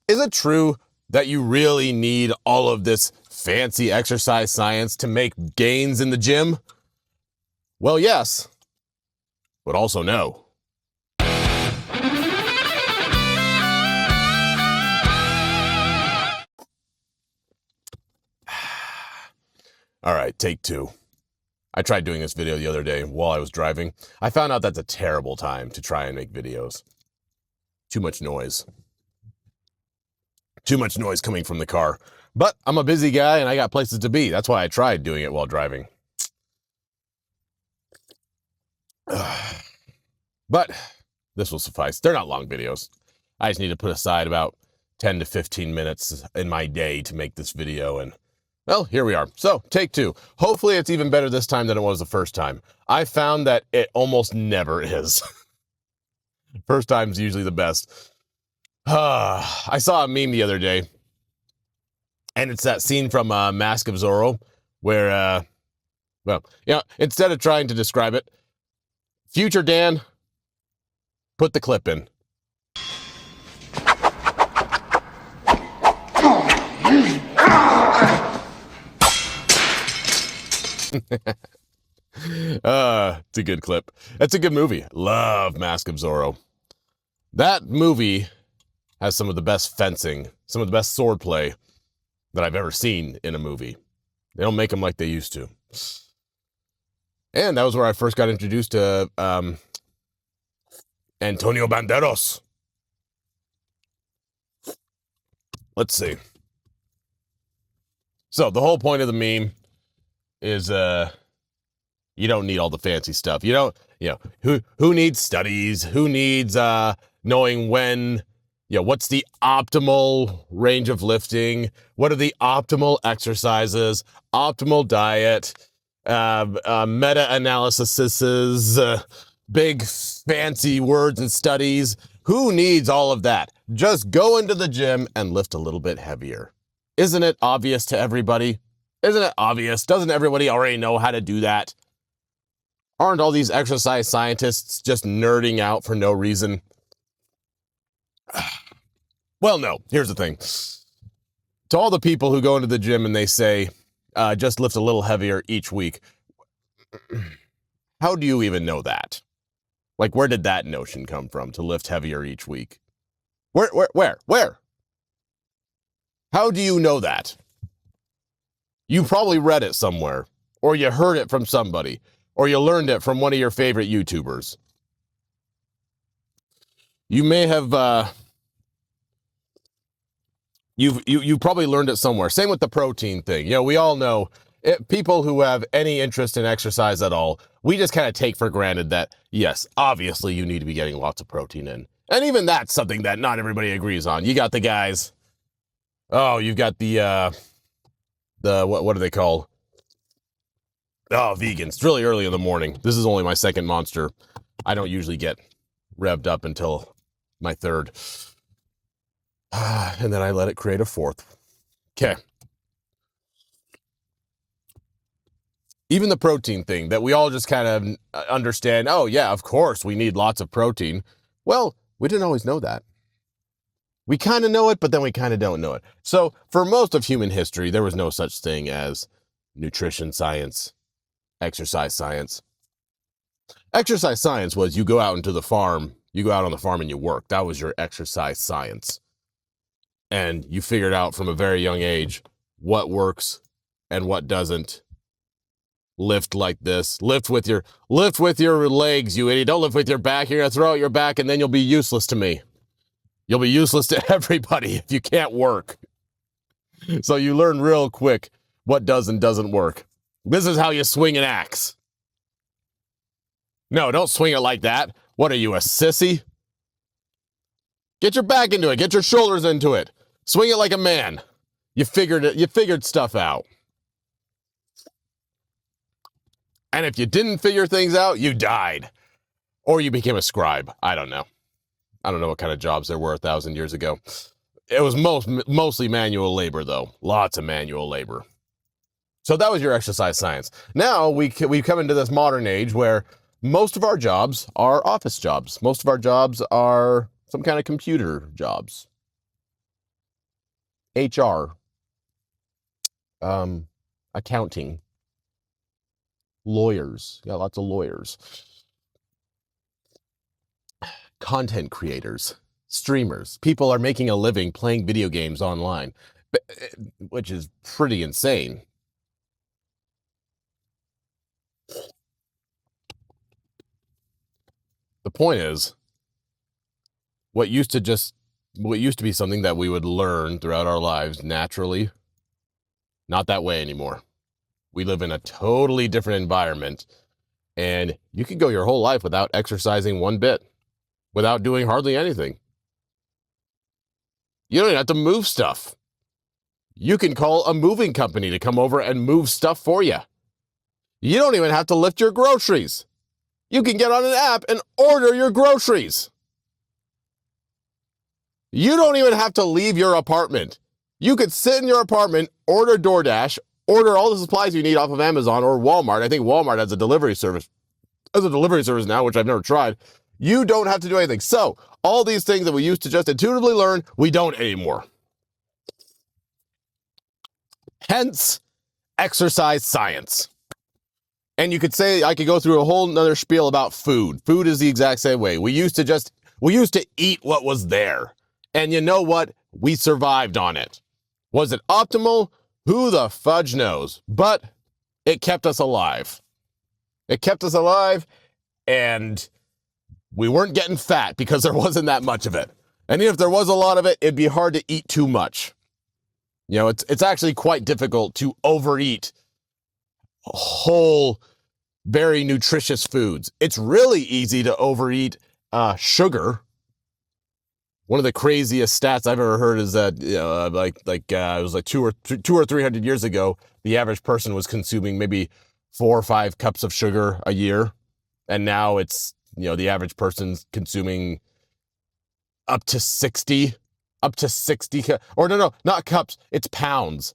Is it true that you really need all of this fancy exercise science to make gains in the gym? Well, yes, but also no. All right, take two. I tried doing this video the other day while I was driving. I found out that's a terrible time to try and make videos. Too much noise. Too much noise coming from the car. But I'm a busy guy and I got places to be. That's why I tried doing it while driving. But this will suffice. They're not long videos. I just need to put aside about 10 to 15 minutes in my day to make this video, and well, here we are. So, take two. Hopefully it's even better this time than it was the first time. I found that it almost never is. First time's usually the best. I saw a meme the other day, and it's that scene from Mask of Zorro, where, well, instead of trying to describe it, future Dan, put the clip in. It's a good clip. It's a good movie. Love Mask of Zorro. That movie has some of the best fencing, some of the best swordplay that I've ever seen in a movie. They don't make them like they used to. And that was where I first got introduced to Antonio Banderas. Let's see. So the whole point of the meme is you don't need all the fancy stuff. You don't, who needs studies? Who needs knowing when, what's the optimal range of lifting? What are the optimal exercises? Optimal diet? Meta-analyses, big fancy words and studies. Who needs all of that? Just go into the gym and lift a little bit heavier. Isn't it obvious to everybody? Isn't it obvious? Doesn't everybody already know how to do that? Aren't all these exercise scientists just nerding out for no reason? Well, no. Here's the thing. To all the people who go into the gym and they say, just lift a little heavier each week. How do you even know that? Like, where did that notion come from, to lift heavier each week? Where? How do you know that? You probably read it somewhere, or you heard it from somebody, or you learned it from one of your favorite YouTubers. You may have, you probably learned it somewhere. Same with the protein thing. We all know people who have any interest in exercise at all, we just kind of take for granted that, yes, obviously you need to be getting lots of protein in. And even that's something that not everybody agrees on. You got the guys, you've got the what are they called? Oh, vegans. It's really early in the morning. This is only my second Monster. I don't usually get revved up until my third. And then I let it create a fourth. Okay. Even the protein thing that we all just kind of understand, oh yeah, of course we need lots of protein. Well, we didn't always know that. We kind of know it, but then we kind of don't know it. So for most of human history, there was no such thing as nutrition science, exercise science. Exercise science was you go out into the farm, you go out on the farm and you work. That was your exercise science. And you figured out from a very young age what works and what doesn't. Lift like this. Lift with your legs, you idiot. Don't lift with your back. You're going to throw out your back and then you'll be useless to me. You'll be useless to everybody if you can't work. So you learn real quick what does and doesn't work. This is how you swing an axe. No, don't swing it like that. What are you, a sissy? Get your back into it. Get your shoulders into it. Swing it like a man. You figured it. You figured stuff out. And if you didn't figure things out, you died. Or you became a scribe. I don't know. I don't know what kind of jobs there were 1,000 years ago. It was mostly manual labor, though. Lots of manual labor. So that was your exercise science. Now we've come into this modern age where most of our jobs are office jobs. Most of our jobs are some kind of computer jobs. HR, accounting, lawyers. Yeah, lots of lawyers. Content creators, streamers. People are making a living playing video games online, which is pretty insane. The point is, what used to be something that we would learn throughout our lives naturally, not that way anymore. We live in a totally different environment, and you could go your whole life without exercising one bit, without doing hardly anything. You don't even have to move stuff. You can call a moving company to come over and move stuff for you. You don't even have to lift your groceries. You can get on an app and order your groceries. You don't even have to leave your apartment. You could sit in your apartment, order DoorDash, order all the supplies you need off of Amazon or Walmart. I think Walmart has a delivery service. Now, which I've never tried. You don't have to do anything. So all these things that we used to just intuitively learn, we don't anymore. Hence, exercise science. And you could say, I could go through a whole nother spiel about food. Food is the exact same way. We used to eat what was there. And you know what? We survived on it. Was it optimal? Who the fudge knows? But it kept us alive. It kept us alive, and we weren't getting fat because there wasn't that much of it. And even if there was a lot of it, it'd be hard to eat too much. You know, it's actually quite difficult to overeat whole, very nutritious foods. It's really easy to overeat sugar. One of the craziest stats I've ever heard is that, it was like 200 or 300 years ago, the average person was consuming maybe 4 or 5 cups of sugar a year. And now it's, the average person's consuming up to 60, or no, not cups, it's pounds.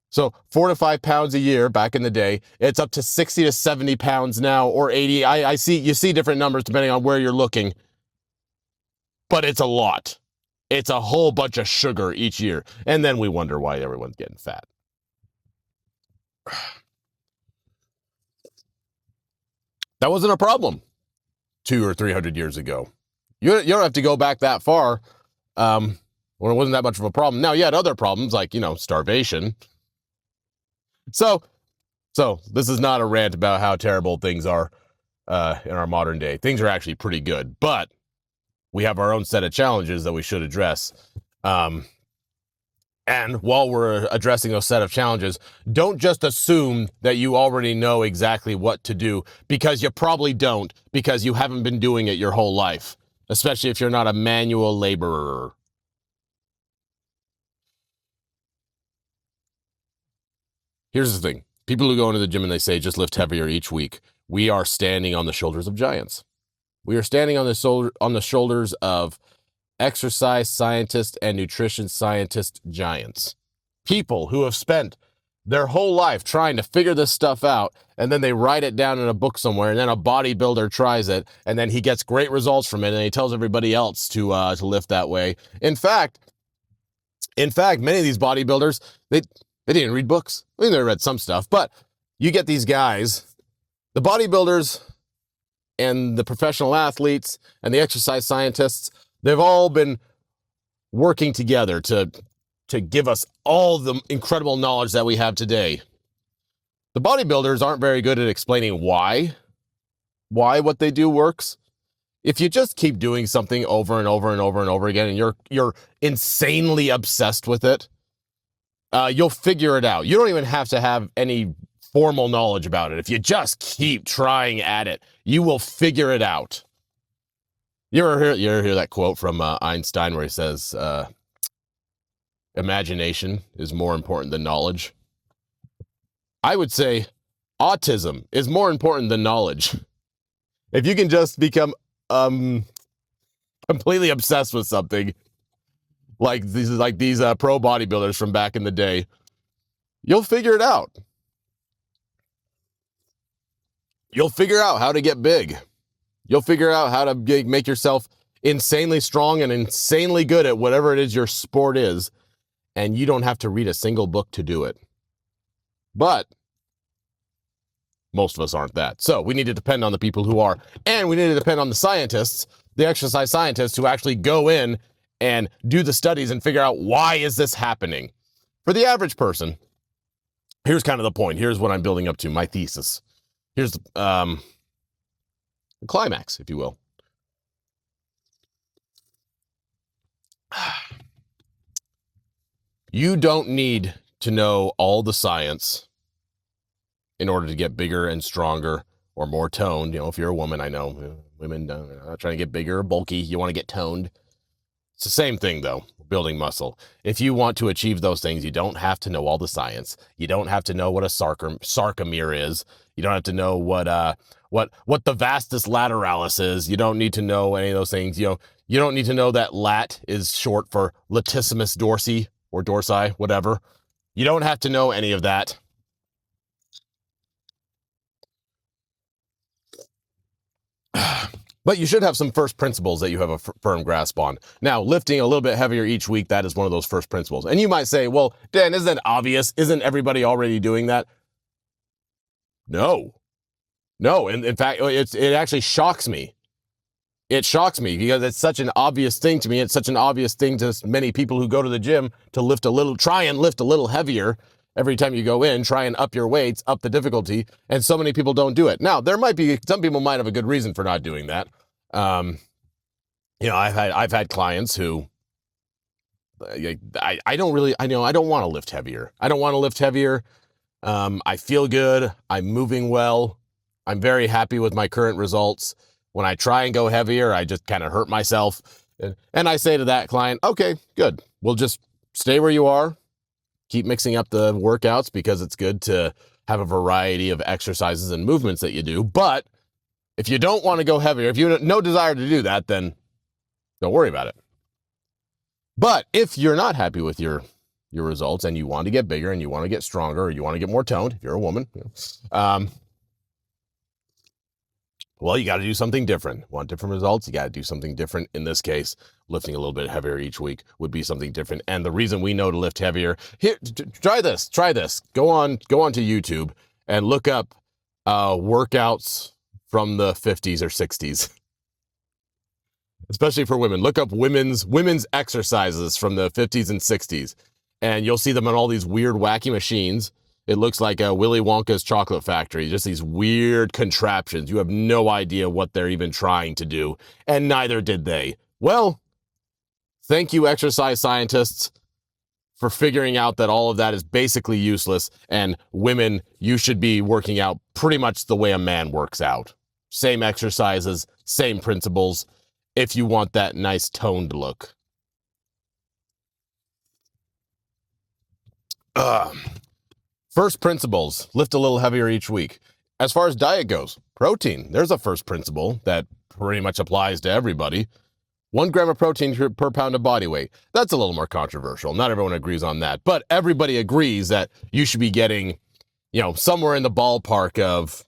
So 4 to 5 pounds a year back in the day. It's up to 60 to 70 pounds now, or 80. You see different numbers depending on where you're looking. But it's a lot. It's a whole bunch of sugar each year. And then we wonder why everyone's getting fat. That wasn't a problem 200 or 300 years ago. You don't have to go back that far when it wasn't that much of a problem. Now, you had other problems like, starvation. So this is not a rant about how terrible things are in our modern day. Things are actually pretty good, but we have our own set of challenges that we should address. And while we're addressing those set of challenges, don't just assume that you already know exactly what to do, because you probably don't, because you haven't been doing it your whole life, especially if you're not a manual laborer. Here's the thing. People who go into the gym and they say, just lift heavier each week. We are standing on the shoulders of giants. We are standing on the shoulders of exercise scientists and nutrition scientist giants. People who have spent their whole life trying to figure this stuff out, and then they write it down in a book somewhere, and then a bodybuilder tries it, and then he gets great results from it, and he tells everybody else to lift that way. In fact, many of these bodybuilders, they didn't read books. I mean, they read some stuff, but you get these guys, the bodybuilders and the professional athletes and the exercise scientists, they've all been working together to give us all the incredible knowledge that we have today. The bodybuilders aren't very good at explaining why what they do works. If you just keep doing something over and over and over and over again, and you're insanely obsessed with it, you'll figure it out. You don't even have to have any formal knowledge about it. If you just keep trying at it, you will figure it out. You ever hear that quote from Einstein where he says, imagination is more important than knowledge? I would say autism is more important than knowledge. If you can just become completely obsessed with something, like these pro bodybuilders from back in the day, you'll figure it out. You'll figure out how to get big. You'll figure out how to make yourself insanely strong and insanely good at whatever it is your sport is. and you don't have to read a single book to do it. But most of us aren't that. So we need to depend on the people who are, and we need to depend on the scientists, the exercise scientists who actually go in and do the studies and figure out why is this happening. For the average person, here's kind of the point. Here's what I'm building up to, my thesis. Here's the climax, if you will. You don't need to know all the science in order to get bigger and stronger or more toned. If you're a woman, I know women are not trying to get bigger or bulky. You want to get toned. It's the same thing, though, building muscle. If you want to achieve those things, you don't have to know all the science. You don't have to know what a sarcomere is. You don't have to know what the vastus lateralis is. You don't need to know any of those things. You don't need to know that lat is short for latissimus dorsi or dorsi, whatever. You don't have to know any of that. But you should have some first principles that you have a firm grasp on. Now, lifting a little bit heavier each week, that is one of those first principles. And you might say, well, Dan, isn't that obvious? Isn't everybody already doing that? No. And in fact, it actually shocks me. It shocks me because it's such an obvious thing to me. It's such an obvious thing to many people who go to the gym to try and lift a little heavier. Every time you go in, try and up your weights, up the difficulty, and so many people don't do it. Now, some people might have a good reason for not doing that. I've had clients who I don't want to lift heavier. I don't want to lift heavier. I feel good. I'm moving well. I'm very happy with my current results. When I try and go heavier, I just kind of hurt myself. And I say to that client, okay, good. We'll just stay where you are. Keep mixing up the workouts because it's good to have a variety of exercises and movements that you do. But if you don't want to go heavier, if you have no desire to do that, then don't worry about it. But if you're not happy with your results and you want to get bigger and you want to get stronger or you want to get more toned, if you're a woman, well, you got to do something different. Want different results? You got to do something different. In this case, lifting a little bit heavier each week would be something different. And the reason we know to lift heavier, here, try this. Go on to YouTube and look up workouts from the 50s or 60s. Especially for women. Look up women's exercises from the 50s and 60s. And you'll see them on all these weird, wacky machines. It looks like Willy Wonka's chocolate factory, just these weird contraptions. You have no idea what they're even trying to do, and neither did they. Well, thank you, exercise scientists, for figuring out that all of that is basically useless, and women, you should be working out pretty much the way a man works out. Same exercises, same principles, if you want that nice toned look. First principles, lift a little heavier each week. As far as diet goes, protein, there's a first principle that pretty much applies to everybody. 1 gram of protein per pound of body weight. That's a little more controversial. Not everyone agrees on that, but everybody agrees that you should be getting, somewhere in the ballpark of,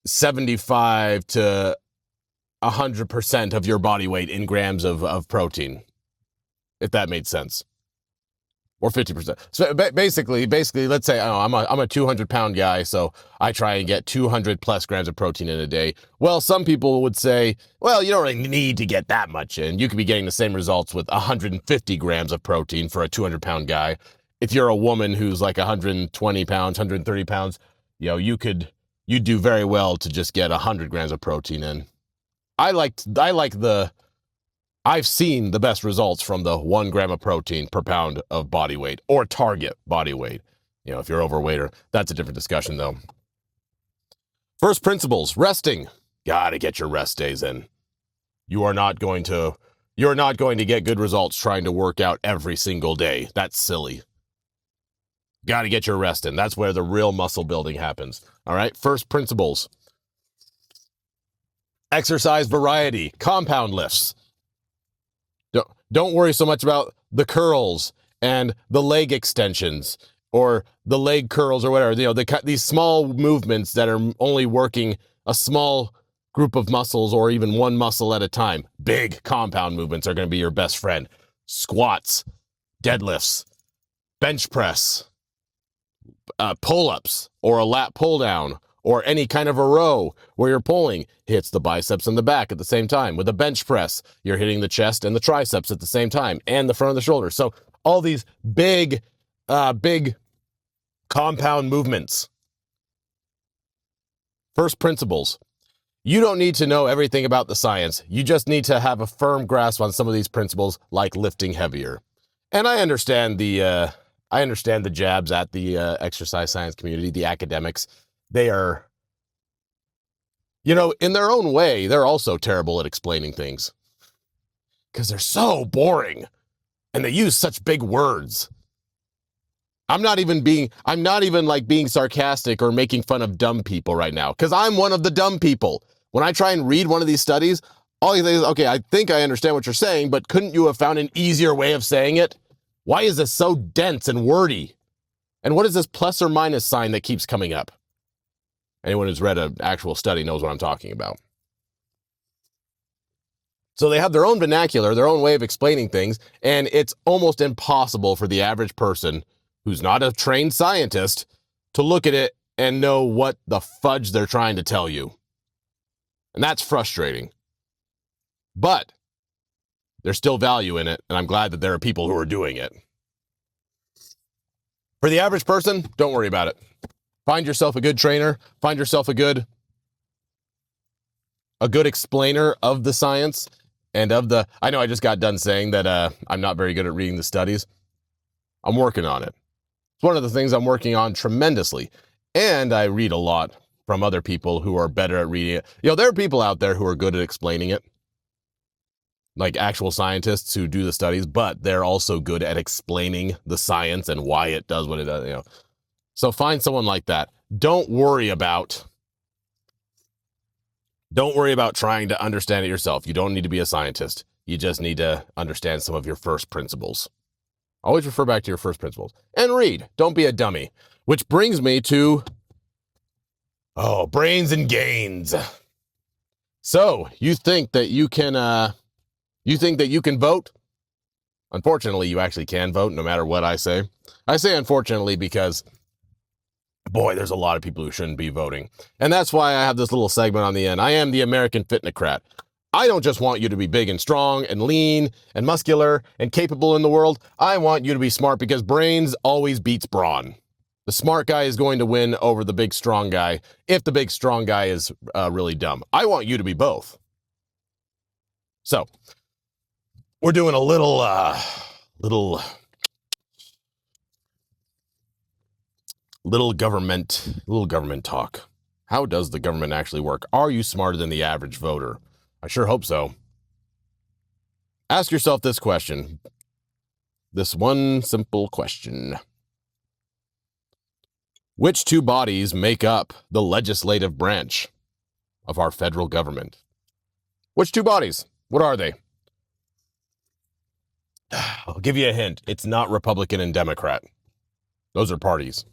75 to 100% of your body weight in grams of protein, if that made sense. Or 50%. So basically, let's say I'm a 200-pound guy, so I try and get 200 plus grams of protein in a day. Well, some people would say, well, you don't really need to get that much in. You could be getting the same results with 150 grams of protein for a 200-pound guy. If you're a woman who's like 120 pounds, 130 pounds, you'd do very well to just get 100 grams of protein in. I've seen the best results from the 1 gram of protein per pound of body weight or target body weight. If you're overweight, that's a different discussion though. First principles, resting. Gotta get your rest days in. You're not going to get good results trying to work out every single day. That's silly. Gotta get your rest in. That's where the real muscle building happens. All right, first principles. Exercise variety, compound lifts. Don't worry so much about the curls and the leg extensions or the leg curls or whatever. These small movements that are only working a small group of muscles or even one muscle at a time. Big compound movements are going to be your best friend. squats, deadlifts, bench press, pull-ups, or a lat pull down, or any kind of a row where you're pulling hits the biceps and the back at the same time. With a bench press, you're hitting the chest and the triceps at the same time, and the front of the shoulders. So all these big compound movements. First principles. You don't need to know everything about the science. You just need to have a firm grasp on some of these principles, like lifting heavier. And I understand the jabs at the exercise science community, the academics. They are, in their own way, they're also terrible at explaining things because they're so boring and they use such big words. I'm not even like being sarcastic or making fun of dumb people right now, because I'm one of the dumb people. When I try and read one of these studies, all you think is, okay, I think I understand what you're saying, but couldn't you have found an easier way of saying it? Why is this so dense and wordy? And what is this plus or minus sign that keeps coming up? Anyone who's read an actual study knows what I'm talking about. So they have their own vernacular, their own way of explaining things, and it's almost impossible for the average person who's not a trained scientist to look at it and know what the fudge they're trying to tell you. And that's frustrating. But there's still value in it, and I'm glad that there are people who are doing it. For the average person, don't worry about it. Find yourself a good trainer. Find yourself a good explainer of the science and of the... I know I just got done saying that I'm not very good at reading the studies. I'm working on it. It's one of the things I'm working on tremendously. And I read a lot from other people who are better at reading it. There are people out there who are good at explaining it, like actual scientists who do the studies, but they're also good at explaining the science and why it does what it does, So find someone like that. Don't worry about trying to understand it yourself. You don't need to be a scientist. You just need to understand some of your first principles. Always refer back to your first principles. And read. Don't be a dummy. Which brings me to, brains and gains. So, you think that you can vote? Unfortunately, you actually can vote no matter what I say. I say unfortunately because, boy, there's a lot of people who shouldn't be voting. And that's why I have this little segment on the end. I am the American Fitnocrat. I don't just want you to be big and strong and lean and muscular and capable in the world. I want you to be smart, because brains always beats brawn. The smart guy is going to win over the big strong guy if the big strong guy is really dumb. I want you to be both. So, we're doing a little government talk. How does the government actually work? Are you smarter than the average voter? I sure hope so. Ask yourself this question. This one simple question. Which two bodies make up the legislative branch of our federal government? Which two bodies? What are they? I'll give you a hint. It's not Republican and Democrat. Those are parties.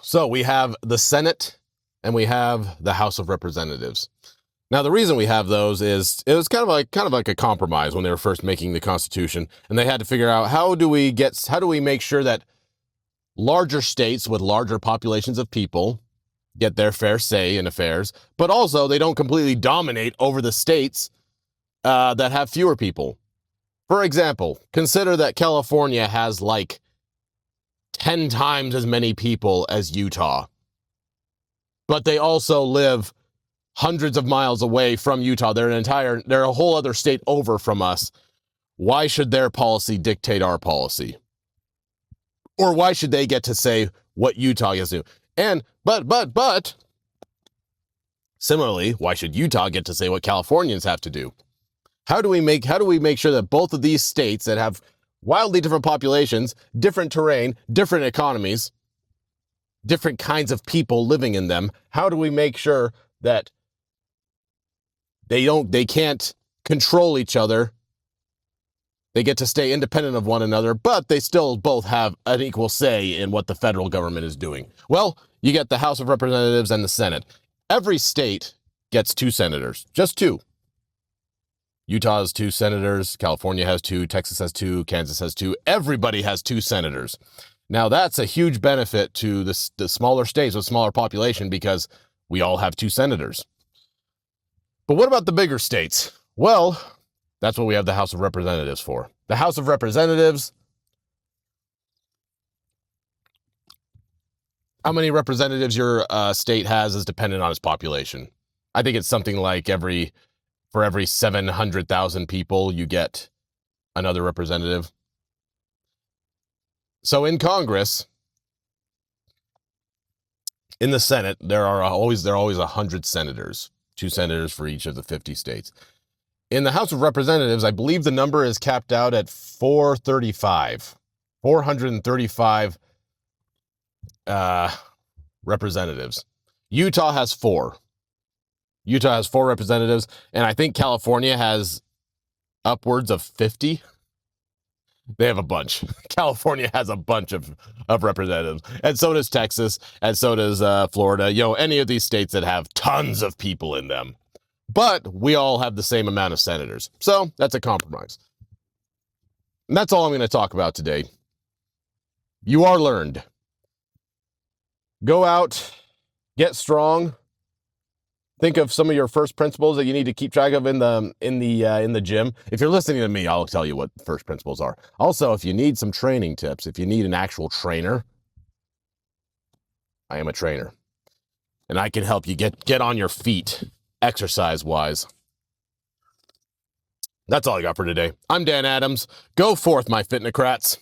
So we have the Senate and we have the House of Representatives. Now, the reason we have those is it was kind of like a compromise when they were first making the Constitution, and they had to figure out how do we make sure that larger states with larger populations of people get their fair say in affairs, but also they don't completely dominate over the states that have fewer people. For example, consider that California has like 10 times as many people as Utah, but they also live hundreds of miles away from Utah. They're a whole other state over from us. Why should their policy dictate our policy? Or why should they get to say what Utah gets to do? And, but, similarly, why should Utah get to say what Californians have to do? How do we make sure that both of these states that have wildly different populations, different terrain, different economies, different kinds of people living in them, how do we make sure that they can't control each other? They get to stay independent of one another, but they still both have an equal say in what the federal government is doing. Well, you get the House of Representatives and the Senate. Every state gets 2 senators, just 2. Utah has 2 senators, California has 2, Texas has 2, Kansas has 2. Everybody has 2 senators. Now, that's a huge benefit to the smaller states with smaller population because we all have 2 senators. But what about the bigger states? Well, that's what we have the House of Representatives for. The House of Representatives, how many representatives your state has is dependent on its population. I think it's something like for every 700,000 people, you get another representative. So in Congress, in the Senate, there are always 100 senators, 2 senators for each of the 50 states. In the House of Representatives, I believe the number is capped out at 435 representatives. Utah has 4. Utah has 4 representatives, and I think California has upwards of 50. They have a bunch. California has a bunch of representatives, and so does Texas, and so does Florida. Any of these states that have tons of people in them. But we all have the same amount of senators, so that's a compromise. And that's all I'm going to talk about today. You are learned. Go out, get strong. Think of some of your first principles that you need to keep track of in the gym. If you're listening to me, I'll tell you what first principles are. Also, if you need some training tips, if you need an actual trainer, I am a trainer, and I can help you get on your feet exercise-wise. That's all I got for today. I'm Dan Adams. Go forth, my fitnocrats.